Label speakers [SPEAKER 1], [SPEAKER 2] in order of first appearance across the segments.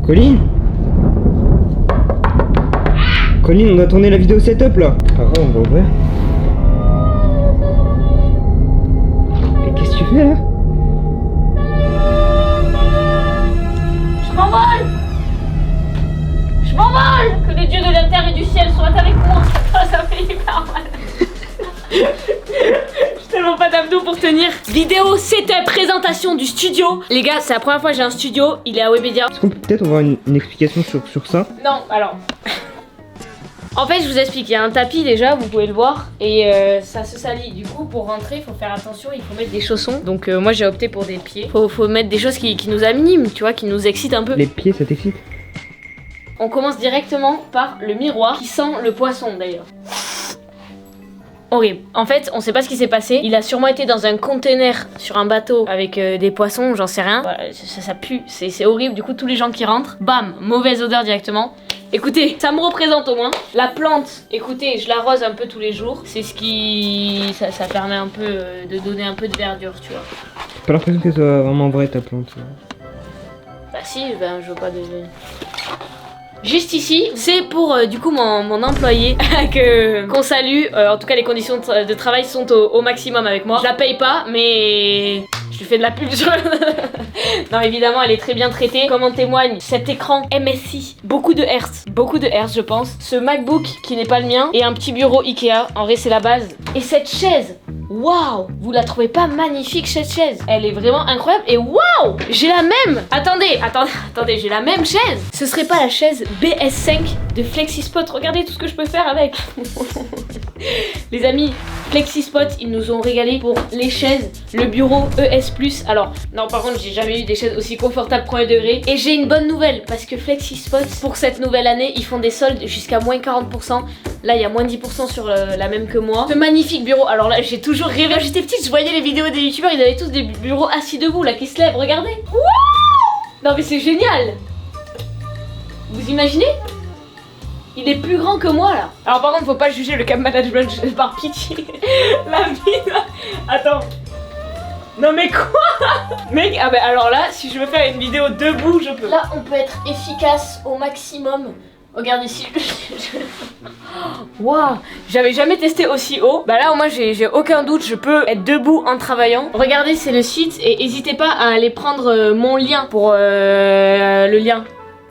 [SPEAKER 1] Colline? Colline, on doit tourner la vidéo setup là. Ah ouais, on va ouvrir. Et qu'est-ce que tu fais là?
[SPEAKER 2] Je m'envole! Je m'envole! Que les dieux de la terre et du ciel soient avec moi. Ça fait hyper mal. J'ai tellement pas d'abdos pour tenir. Vidéo setup, présentation du studio. Les gars, c'est la première fois que j'ai un studio. Il est à Webedia.
[SPEAKER 1] Est-ce qu'on peut peut-être avoir une explication sur ça?
[SPEAKER 2] Non, alors. En fait, je vous explique, il y a un tapis déjà, vous pouvez le voir, et ça se salit. Du coup, pour rentrer, il faut faire attention, il faut mettre des chaussons. Donc moi, j'ai opté pour des pieds. Faut mettre des choses qui nous animent, tu vois, qui nous excitent un peu.
[SPEAKER 1] Les pieds, ça t'excite?
[SPEAKER 2] On commence directement par le miroir, qui sent le poisson d'ailleurs. Horrible. En fait, on sait pas ce qui s'est passé. Il a sûrement été dans un container sur un bateau avec des poissons, j'en sais rien. Voilà, ça pue, c'est horrible. Du coup, tous les gens qui rentrent, bam, mauvaise odeur directement. Écoutez, ça me représente au moins. La plante, écoutez, je l'arrose un peu tous les jours. C'est ce qui... Ça permet un peu de donner un peu de verdure, tu vois.
[SPEAKER 1] J'ai pas l'impression qu'elle soit vraiment vraie ta plante.
[SPEAKER 2] Bah si, ben je veux pas de... Juste ici, c'est pour du coup mon employé qu'on salue. En tout cas, les conditions de travail sont au maximum avec moi. Je la paye pas, mais je lui fais de la pub sur... Non, évidemment, elle est très bien traitée. Comme en témoigne cet écran MSI. Beaucoup de hertz, je pense. Ce MacBook qui n'est pas le mien. Et un petit bureau Ikea. En vrai, c'est la base. Et cette chaise, waouh! Vous la trouvez pas magnifique cette chaise? Elle est vraiment incroyable. Et waouh! J'ai la même! Attendez, j'ai la même chaise. Ce serait pas la chaise BS5 de FlexiSpot? Regardez tout ce que je peux faire avec. Les amis, FlexiSpot, ils nous ont régalé pour les chaises, le bureau ES+. Alors, non, par contre, j'ai jamais eu des chaises aussi confortables premier degré. Et j'ai une bonne nouvelle, parce que FlexiSpot, pour cette nouvelle année, ils font des soldes jusqu'à moins 40%. Là, il y a moins 10% sur la même que moi. Ce magnifique bureau, alors là, j'ai toujours rêvé. Quand j'étais petite, je voyais les vidéos des youtubeurs, ils avaient tous des bureaux assis debout, là, qui se lèvent, regardez. Wouh! Non, mais c'est génial! Vous imaginez? Il est plus grand que moi là. Alors par contre faut pas juger le cap management par pitié. La vie. Attends. Non mais quoi? Mec, ah bah alors là si je veux faire une vidéo debout je peux. Là on peut être efficace au maximum. Regarde ici. Waouh, j'avais jamais testé aussi haut. Bah là au moins j'ai aucun doute, je peux être debout en travaillant. Regardez, c'est le site et n'hésitez pas à aller prendre mon lien pour le lien.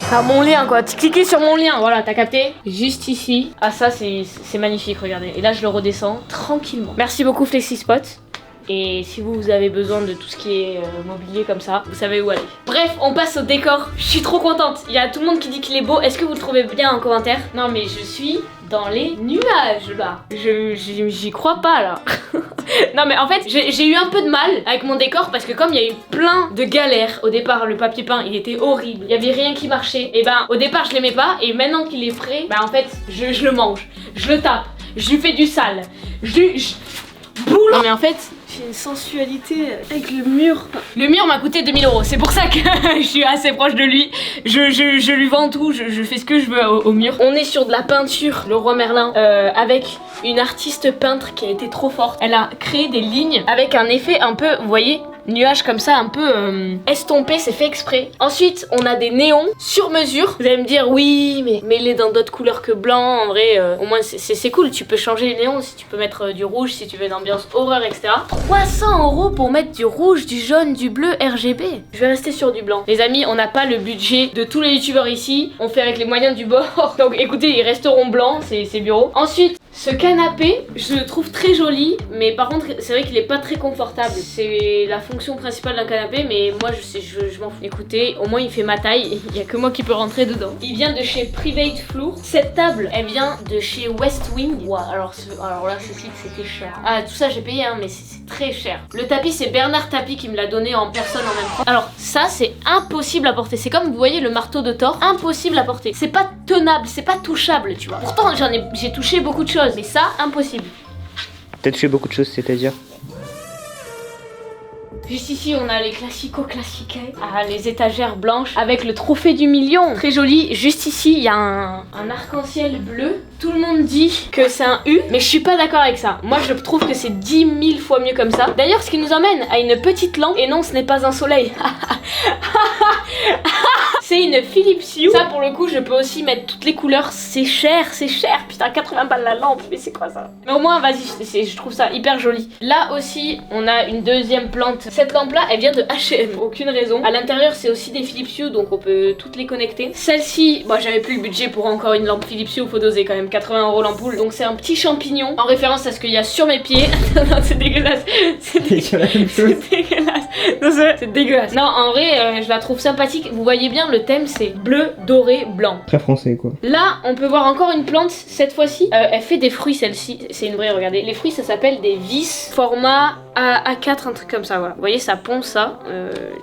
[SPEAKER 2] Enfin mon lien quoi, cliquez sur mon lien, voilà, t'as capté? Juste ici. Ah ça c'est magnifique, regardez. Et là je le redescends tranquillement. Merci beaucoup FlexiSpot. Et si vous avez besoin de tout ce qui est mobilier comme ça, vous savez où aller. Bref, on passe au décor. Je suis trop contente. Il y a tout le monde qui dit qu'il est beau. Est-ce que vous le trouvez bien en commentaire? Non mais je suis dans les nuages là. J'y crois pas là. Non mais en fait j'ai eu un peu de mal avec mon décor parce que comme il y a eu plein de galères au départ, le papier peint il était horrible, il y avait rien qui marchait. Et ben au départ je l'aimais pas et maintenant qu'il est frais, ben en fait je le mange, je le tape, je lui fais du sale, boule. Non mais en fait j'ai une sensualité avec le mur. Le mur m'a coûté 2000 €, c'est pour ça que je suis assez proche de lui. Je lui vends tout, je fais ce que je veux au mur. On est sur de la peinture Leroy Merlin avec une artiste peintre qui a été trop forte. Elle a créé des lignes avec un effet un peu, vous voyez, nuage comme ça un peu estompé, c'est fait exprès. Ensuite on a des néons sur mesure. Vous allez me dire oui mais mets-les dans d'autres couleurs que blanc. En vrai au moins c'est cool, tu peux changer les néons. Si tu peux mettre du rouge, si tu veux une ambiance horreur etc. 300 € pour mettre du rouge, du jaune, du bleu RGB. Je vais rester sur du blanc. Les amis, on n'a pas le budget de tous les youtubeurs ici, on fait avec les moyens du bord. Donc écoutez, ils resteront blancs ces bureaux. Ensuite ce canapé, je le trouve très joli, mais par contre, c'est vrai qu'il est pas très confortable. C'est la fonction principale d'un canapé, mais moi, je m'en fous. Écoutez, au moins, il fait ma taille, il y a que moi qui peux rentrer dedans. Il vient de chez Private Floor. Cette table, elle vient de chez West Wing. Wow, alors là, ce site, c'était cher. Ah, tout ça, j'ai payé, hein, mais c'est très cher. Le tapis, c'est Bernard Tapie qui me l'a donné en personne en même temps. Alors, ça, c'est impossible à porter. C'est comme, vous voyez, le marteau de Thor. Impossible à porter. C'est pas tenable, c'est pas touchable, tu vois. Pourtant, j'ai touché beaucoup de choses. Mais ça, impossible.
[SPEAKER 1] T'as touché beaucoup de choses, c'est-à-dire?
[SPEAKER 2] Juste ici, on a les classico-classiques. Ah, les étagères blanches avec le trophée du million. Très joli. Juste ici, il y a un arc-en-ciel bleu. Tout le monde dit que c'est un U, mais je suis pas d'accord avec ça. Moi, je trouve que c'est 10 000 fois mieux comme ça. D'ailleurs, ce qui nous emmène à une petite lampe. Et non, ce n'est pas un soleil. C'est une Philips Hue. Ça pour le coup je peux aussi mettre toutes les couleurs. C'est cher. Putain 80 balles la lampe, mais c'est quoi ça? Mais au moins vas-y, je trouve ça hyper joli. Là aussi on a une deuxième plante. Cette lampe là elle vient de H&M, aucune raison. À l'intérieur c'est aussi des Philips Hue, donc on peut toutes les connecter. Celle-ci, moi j'avais plus le budget pour encore une lampe Philips Hue, faut doser quand même 80 € l'ampoule. Donc c'est un petit champignon en référence à ce qu'il y a sur mes pieds. Non c'est dégueulasse. C'est dégueulasse. Non, c'est dégueulasse. Non en vrai je la trouve sympathique. Vous voyez bien le thème c'est bleu, doré, blanc.
[SPEAKER 1] Très français quoi.
[SPEAKER 2] Là on peut voir encore une plante cette fois-ci. Elle fait des fruits celle-ci. C'est une vraie, regardez. Les fruits ça s'appelle des vis format A4, un truc comme ça, voilà. Vous voyez ça pond ça.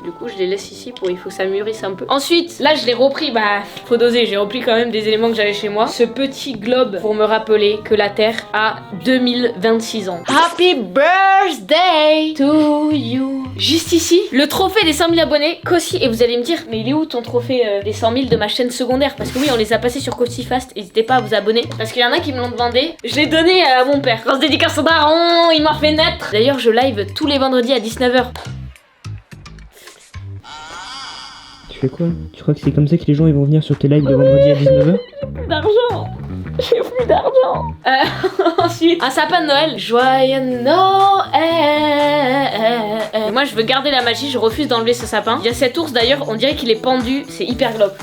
[SPEAKER 2] Du coup je les laisse ici pour il faut que ça mûrisse un peu. Ensuite là je l'ai repris, bah faut doser, j'ai repris quand même des éléments que j'avais chez moi. Ce petit globe pour me rappeler que la Terre a 2026 ans. Happy birthday to you. Juste ici, le trophée des 100 000 abonnés, Kossi. Et vous allez me dire, mais il est où ton trophée des 100 000 de ma chaîne secondaire? Parce que oui, on les a passés sur Kossi Fast. N'hésitez pas à vous abonner. Parce qu'il y en a qui me l'ont demandé. Je l'ai donné à mon père. Grosse dédicace au daron, il m'a fait naître. D'ailleurs, je live tous les vendredis à 19h.
[SPEAKER 1] Tu fais quoi? Tu crois que c'est comme ça que les gens ils vont venir sur tes lives le vendredi à 19h?
[SPEAKER 2] J'ai plus d'argent. J'ai plus d'argent. Ensuite, un sapin de Noël. Joyeux Noël. Moi, je veux garder la magie. Je refuse d'enlever ce sapin. Il y a cet ours d'ailleurs. On dirait qu'il est pendu. C'est hyper glauque.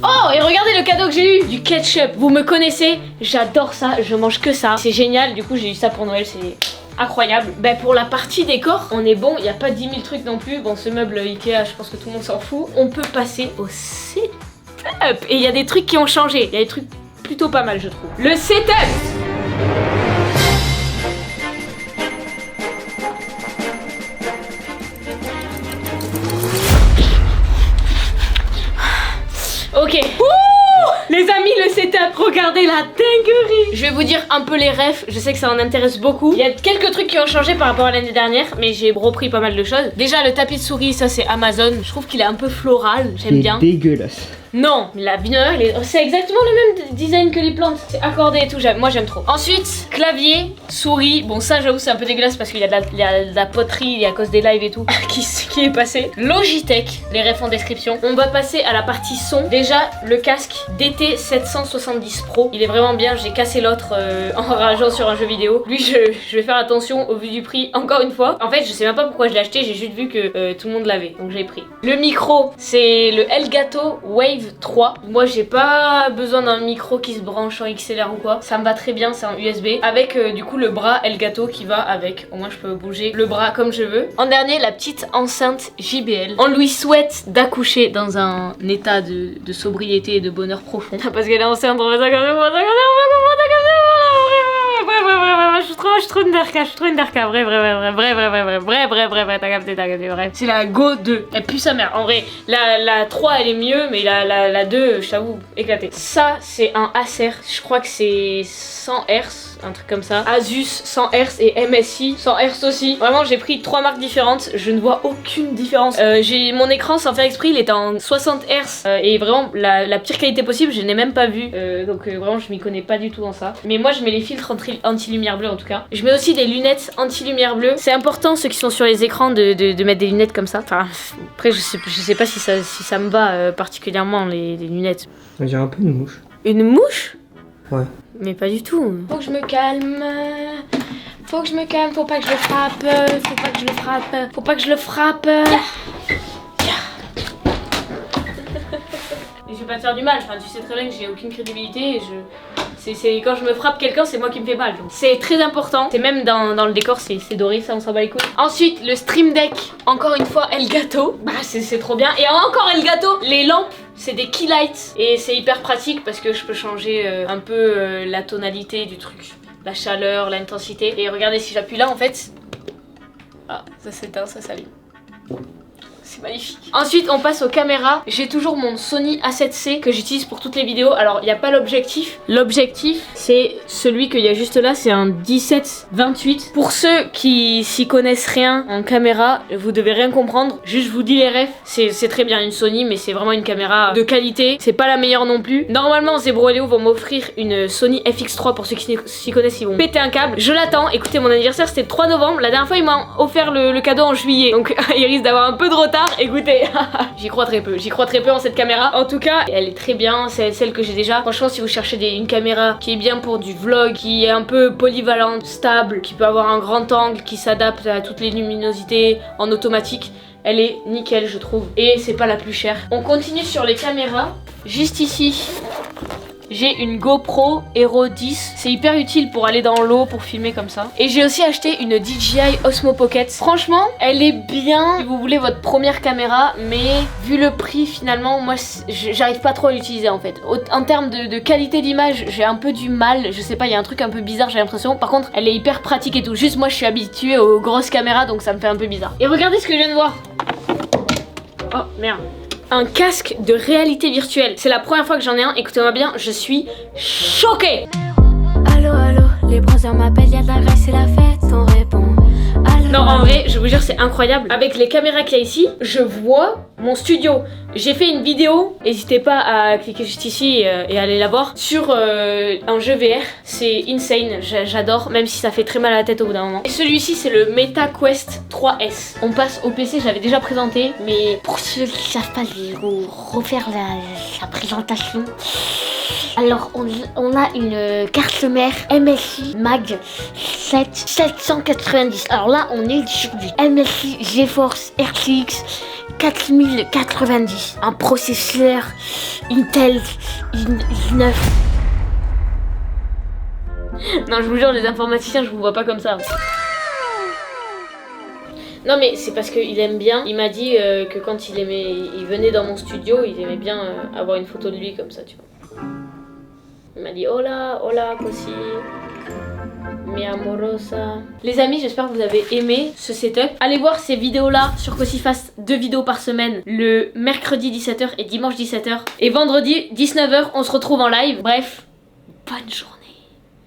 [SPEAKER 2] Oh, et regardez le cadeau que j'ai eu. Du ketchup. Vous me connaissez. J'adore ça. Je mange que ça. C'est génial. Du coup, j'ai eu ça pour Noël. C'est incroyable. Ben pour la partie décor, on est bon. Il n'y a pas 10 000 trucs non plus. Bon, ce meuble Ikea, je pense que tout le monde s'en fout. On peut passer au setup. Et il y a des trucs qui ont changé. Il y a des trucs plutôt pas mal je trouve. Le setup. Ok. Les amis, le setup, regardez la dinguerie. Je vais vous dire un peu les refs, je sais que ça en intéresse beaucoup. Il y a quelques trucs qui ont changé par rapport à l'année dernière, mais j'ai repris pas mal de choses. Déjà le tapis de souris, ça c'est Amazon. Je trouve qu'il est un peu floral, j'aime bien.
[SPEAKER 1] Dégueulasse.
[SPEAKER 2] Non, la vineur, c'est exactement le même design que les plantes. C'est accordé et tout, moi j'aime trop. Ensuite, clavier, souris. Bon ça j'avoue c'est un peu dégueulasse parce qu'il y a de la poterie et à cause des lives et tout qui est passé. Logitech, les refs en description. On va passer à la partie son. Déjà le casque DT770 Pro. Il est vraiment bien, j'ai cassé l'autre en rageant sur un jeu vidéo. Lui je vais faire attention au vu du prix encore une fois. En fait je sais même pas pourquoi je l'ai acheté, j'ai juste vu que tout le monde l'avait. Donc j'ai pris. Le micro, c'est le Elgato Wave 3. Moi j'ai pas besoin d'un micro qui se branche en XLR ou quoi. Ça me va très bien, c'est un USB. Avec du coup le bras Elgato qui va avec. Au moins je peux bouger le bras comme je veux. En dernier la petite enceinte JBL. On lui souhaite d'accoucher dans un état de sobriété et de bonheur profond. Parce qu'elle est enceinte, on va ça comme ça. Je suis trop une berka, vrai, t'as capté, vrai. C'est la Go 2, elle pue sa mère, en vrai, la 3 elle est mieux, mais la 2, je t'avoue, éclatée. Ça, c'est un Acer, je crois que c'est 100 Hz, un truc comme ça. Asus 100 Hz et MSI 100 Hz aussi. Vraiment, j'ai pris 3 marques différentes, je ne vois aucune différence. J'ai mon écran, sans faire exprès, il est en 60 Hz, et vraiment, la pire qualité possible, je n'ai même pas vu, donc vraiment, je m'y connais pas du tout dans ça. Mais moi, je mets les filtres anti-lumière bleue en tout cas. Je mets aussi des lunettes anti-lumière bleue. C'est important ceux qui sont sur les écrans de mettre des lunettes comme ça. Enfin, après je sais pas si ça me va particulièrement les lunettes.
[SPEAKER 1] On dirait un peu une mouche.
[SPEAKER 2] Une mouche?
[SPEAKER 1] Ouais.
[SPEAKER 2] Mais pas du tout. Faut que je me calme. Faut pas que je le frappe. Faut pas que je le frappe. Et je vais pas te faire du mal, enfin tu sais très bien que j'ai aucune crédibilité et quand je me frappe quelqu'un, c'est moi qui me fais mal. C'est très important. C'est même dans le décor, c'est doré, ça on s'en bat les couilles. Ensuite, le Stream Deck, encore une fois Elgato. Bah c'est trop bien. Et encore Elgato. Les lampes, c'est des key lights et c'est hyper pratique parce que je peux changer un peu la tonalité du truc, la chaleur, l'intensité. Et regardez, si j'appuie là en fait, ah ça s'éteint, ça s'allume. C'est magnifique. Ensuite on passe aux caméras. J'ai toujours mon Sony A7C que j'utilise pour toutes les vidéos. Alors il n'y a pas l'objectif. L'objectif c'est celui qu'il y a juste là. C'est un 17-28. Pour ceux qui s'y connaissent rien en caméra, vous devez rien comprendre. Juste je vous dis les refs. C'est très bien une Sony, mais c'est vraiment une caméra de qualité. C'est pas la meilleure non plus. Normalement Zebro et Léo vont m'offrir une Sony FX3. Pour ceux qui s'y connaissent, ils vont péter un câble. Je l'attends. Écoutez, mon anniversaire c'était le 3 novembre. La dernière fois il m'a offert le cadeau en juillet. Donc il risque d'avoir un peu de retard. tard, écoutez, j'y crois très peu en cette caméra. En tout cas, elle est très bien, c'est celle que j'ai déjà. Franchement, si vous cherchez une caméra qui est bien pour du vlog, qui est un peu polyvalente, stable, qui peut avoir un grand angle, qui s'adapte à toutes les luminosités en automatique, elle est nickel je trouve. Et c'est pas la plus chère. On continue sur les caméras. Juste ici, j'ai une GoPro Hero 10. C'est hyper utile pour aller dans l'eau, pour filmer comme ça. Et j'ai aussi acheté une DJI Osmo Pocket. Franchement, elle est bien si vous voulez votre première caméra. Mais vu le prix finalement, moi j'arrive pas trop à l'utiliser en fait. En termes de qualité d'image, j'ai un peu du mal. Je sais pas, il y a un truc un peu bizarre j'ai l'impression. Par contre, elle est hyper pratique et tout. Juste moi je suis habituée aux grosses caméras donc ça me fait un peu bizarre. Et regardez ce que je viens de voir. Oh merde. Un casque de réalité virtuelle. C'est la première fois que j'en ai un, écoutez-moi bien, je suis choquée.
[SPEAKER 3] Allo, allo, les brothers m'appellent, y'a de la graisse, c'est la fête, on répond. Allo,
[SPEAKER 2] Non, en vrai, je vous jure, c'est incroyable. Avec les caméras qu'il y a ici, je vois mon studio. J'ai fait une vidéo, n'hésitez pas à cliquer juste ici et aller la voir, sur un jeu VR. C'est insane, j'adore, même si ça fait très mal à la tête au bout d'un moment. Et celui-ci, c'est le Meta Quest 3S. On passe au PC, j'avais déjà présenté, mais
[SPEAKER 3] pour ceux qui savent pas, je vais vous refaire la présentation. Alors, on a une carte mère MSI Mag 790. Alors là, on est sur du MSI GeForce RTX 4090. Un processeur Intel i9.
[SPEAKER 2] non, je vous jure, les informaticiens, je vous vois pas comme ça. Non mais c'est parce qu'il aime bien. Il m'a dit que quand il venait dans mon studio, il aimait bien avoir une photo de lui comme ça, tu vois. Il m'a dit hola, hola, così, mi amorosa. Les amis, j'espère que vous avez aimé ce setup. Allez voir ces vidéos-là sur Cossyfast, 2 vidéos par semaine, le mercredi 17h et dimanche 17h. Et vendredi 19h, on se retrouve en live. Bref, bonne journée.